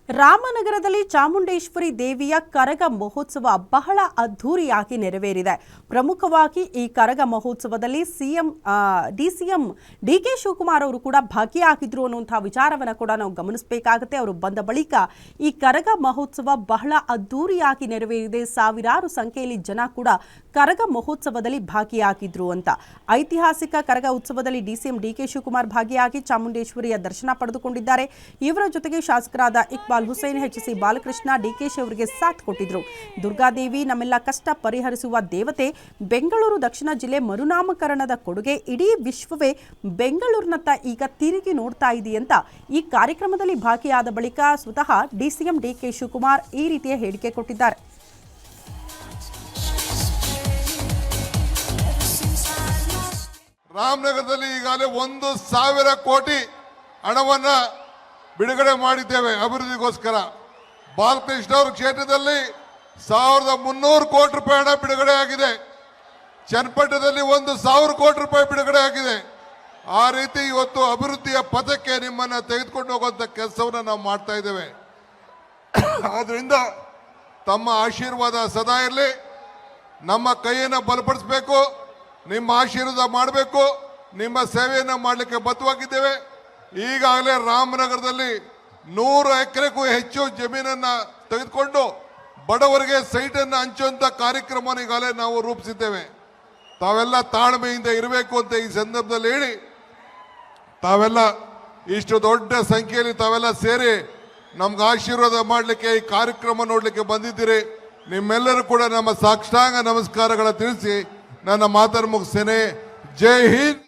ರಾಮನಗರದಲ್ಲಿ ಚಾಮುಂಡೇಶ್ವರಿ ದೇವಿಯ ಕರಗ ಮಹೋತ್ಸವ ಬಹಳ ಅದ್ಧೂರಿಯಾಗಿ ನೆರವೇರಿದೆ. ಪ್ರಮುಖವಾಗಿ ಈ ಕರಗ ಮಹೋತ್ಸವದಲ್ಲಿ ಡಿಸಿಎಂ ಡಿಕೆ ಶಿವಕುಮಾರ್ ಅವರು ಕೂಡ ಭಾಗಿಯಾಗಿದ್ರು ಅನ್ನುವಂತಹ ವಿಚಾರವನ್ನು ಕೂಡ ನಾವು ಗಮನಿಸಬೇಕಾಗುತ್ತೆ. ಅವರು ಬಂದ ಬಳಿಕ ಈ ಕರಗ ಮಹೋತ್ಸವ ಬಹಳ ಅದ್ಧೂರಿಯಾಗಿ ನೆರವೇರಿದೆ. ಸಾವಿರಾರು ಸಂಖ್ಯೆಯಲ್ಲಿ ಜನ ಕೂಡ ಕರಗ ಮಹೋತ್ಸವದಲ್ಲಿ ಭಾಗಿಯಾಗಿದ್ರು ಅಂತ. ಐತಿಹಾಸಿಕ ಕರಗ ಉತ್ಸವದಲ್ಲಿ ಡಿಸಿಎಂ ಡಿಕೆ ಶಿವಕುಮಾರ್ ಭಾಗಿಯಾಗಿ ಚಾಮುಂಡೇಶ್ವರಿಯ ದರ್ಶನ ಪಡೆದುಕೊಂಡಿದ್ದಾರೆ. ಇವರ ಜೊತೆಗೆ ಶಾಸಕರಾದ ಇಕ್ಬಾಲ್ ಹುಸೇನ್, ಎಚ್.ಸಿ. ಬಾಲಕೃಷ್ಣ, ಡಿಕೆಶಿ ಅವರಿಗೆ ಸಾಥ್ ಕೊಟ್ಟಿದ್ರು. ದುರ್ಗಾದೇವಿ ನಮ್ಮೆಲ್ಲ ಕಷ್ಟ ಪರಿಹರಿಸುವ ದೇವತೆ, ಬೆಂಗಳೂರು ದಕ್ಷಿಣ ಜಿಲ್ಲೆ ಮರುನಾಮಕರಣದ ಕೊಡುಗೆ, ಇಡೀ ವಿಶ್ವವೇ ಬೆಂಗಳೂರಿನತ್ತ ಈಗ ತಿರುಗಿ ನೋಡ್ತಾ ಇದೆಯಂತ ಈ ಕಾರ್ಯಕ್ರಮದಲ್ಲಿ ಭಾಗಿಯಾದ ಬಳಿಕ ಸ್ವತಃ ಡಿಸಿಎಂ ಡಿಕೆ ಶಿವಕುಮಾರ್ ಈ ರೀತಿಯ ಹೇಳಿಕೆ ಕೊಟ್ಟಿದ್ದಾರೆ. ರಾಮನಗರದಲ್ಲಿ ಈಗಾಗಲೇ 1,000 ಕೋಟಿ ಹಣವನ್ನ ಬಿಡುಗಡೆ ಮಾಡಿದ್ದೇವೆ ಅಭಿವೃದ್ಧಿಗೋಸ್ಕರ. ಬಾಲಕೃಷ್ಣ ಅವರ ಕ್ಷೇತ್ರದಲ್ಲಿ 1,300 ಕೋಟಿ ರೂಪಾಯಿ ಹಣ ಬಿಡುಗಡೆ ಆಗಿದೆ. ಚನ್ನಪಟ್ಟಣದಲ್ಲಿ 1,000 ಕೋಟಿ ರೂಪಾಯಿ ಬಿಡುಗಡೆ ಆಗಿದೆ. ಆ ರೀತಿ ಇವತ್ತು ಅಭಿವೃದ್ಧಿಯ ಪಥಕ್ಕೆ ನಿಮ್ಮನ್ನ ತೆಗೆದುಕೊಂಡು ಹೋಗುವಂತ ಕೆಲಸವನ್ನು ನಾವು ಮಾಡ್ತಾ ಇದ್ದೇವೆ. ಆದ್ರಿಂದ ತಮ್ಮ ಆಶೀರ್ವಾದ ಸದಾ ಇರಲಿ. ನಮ್ಮ ಕೈಯನ್ನು ಬಲಪಡಿಸಬೇಕು, ನಿಮ್ಮ ಆಶೀರ್ವಾದ ಮಾಡಬೇಕು, ನಿಮ್ಮ ಸೇವೆಯನ್ನು ಮಾಡಲಿಕ್ಕೆ ಬದ್ಧವಾಗಿದ್ದೇವೆ. ಈಗಾಗಲೇ ರಾಮನಗರದಲ್ಲಿ 100 ಎಕರೆಗೂ ಹೆಚ್ಚು ಜಮೀನನ್ನ ತೆಗೆದುಕೊಂಡು ಬಡವರಿಗೆ ಸೈಟನ್ನು ಹಂಚುವಂತ ಕಾರ್ಯಕ್ರಮವನ್ನು ಈಗಾಗಲೇ ನಾವು ರೂಪಿಸಿದ್ದೇವೆ. ತಾವೆಲ್ಲ ತಾಳ್ಮೆಯಿಂದ ಇರಬೇಕು ಅಂತ ಈ ಸಂದರ್ಭದಲ್ಲಿ ಹೇಳಿ, ತಾವೆಲ್ಲ ಇಷ್ಟು ದೊಡ್ಡ ಸಂಖ್ಯೆಯಲ್ಲಿ ತಾವೆಲ್ಲ ಸೇರಿ ನಮ್ಗೆ ಆಶೀರ್ವಾದ ಮಾಡಲಿಕ್ಕೆ ಈ ಕಾರ್ಯಕ್ರಮ ನೋಡಲಿಕ್ಕೆ ಬಂದಿದ್ದೀರಿ. ನಿಮ್ಮೆಲ್ಲರೂ ಕೂಡ ನಮ್ಮ ಸಾಷ್ಟಾಂಗ ನಮಸ್ಕಾರಗಳ ತಿಳಿಸಿ ನನ್ನ ಮಾತನ್ನು ಮುಗಿಸ್ತೇನೆ. ಜೈ ಹಿಂದ್.